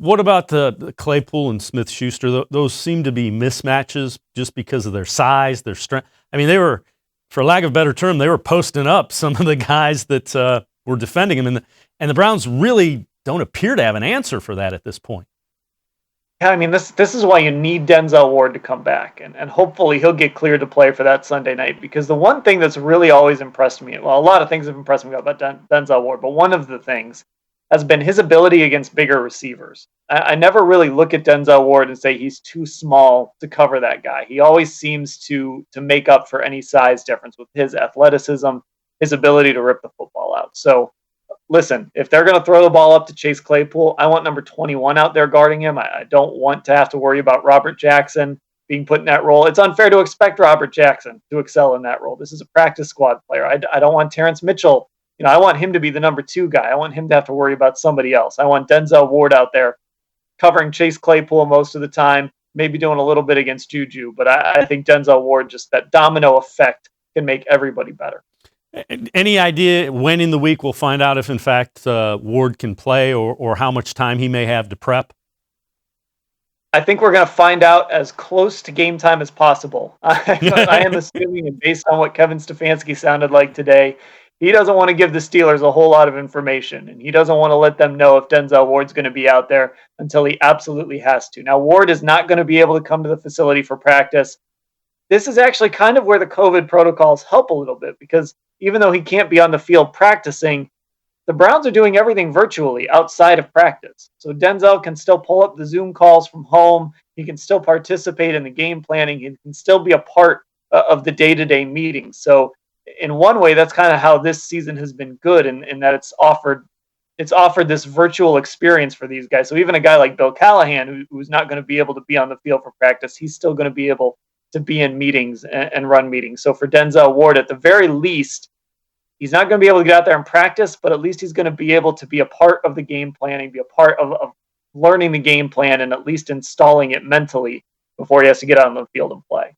What about the Claypool and Smith-Schuster? Those seem to be mismatches just because of their size, their strength. I mean, they were, for lack of a better term, they were posting up some of the guys that were defending him, and the Browns really don't appear to have an answer for that at this point. Yeah, I mean, this is why you need Denzel Ward to come back, and hopefully he'll get cleared to play for that Sunday night, because the one thing that's really always impressed me, well, a lot of things have impressed me about Denzel Ward, but one of the things has been his ability against bigger receivers. I never really look at Denzel Ward and say he's too small to cover that guy. He always seems to make up for any size difference with his athleticism, his ability to rip the football out. So listen, if they're going to throw the ball up to Chase Claypool, I want number 21 out there guarding him. I don't want to have to worry about Robert Jackson being put in that role. It's unfair to expect Robert Jackson to excel in that role. This is a practice squad player. I don't want Terrence Mitchell. I want him to be the number 2 guy. I want him to have to worry about somebody else. I want Denzel Ward out there covering Chase Claypool most of the time, maybe doing a little bit against Juju. But I think Denzel Ward, just that domino effect, can make everybody better. Any idea when in the week we'll find out if, in fact, Ward can play or how much time he may have to prep? I think we're going to find out as close to game time as possible. I am assuming, and based on what Kevin Stefanski sounded like today, he doesn't want to give the Steelers a whole lot of information, and he doesn't want to let them know if Denzel Ward's going to be out there until he absolutely has to. Now, Ward is not going to be able to come to the facility for practice. This is actually kind of where the COVID protocols help a little bit, because even though he can't be on the field practicing, the Browns are doing everything virtually outside of practice. So Denzel can still pull up the Zoom calls from home. He can still participate in the game planning. He can still be a part of the day-to-day meetings. So in one way, that's kind of how this season has been good, in that it's offered this virtual experience for these guys. So even a guy like Bill Callahan, who's not going to be able to be on the field for practice, he's still going to be able to be in meetings and run meetings. So for Denzel Ward, at the very least, he's not going to be able to get out there and practice, but at least he's going to be able to be a part of the game planning, be a part of learning the game plan, and at least installing it mentally before he has to get out on the field and play.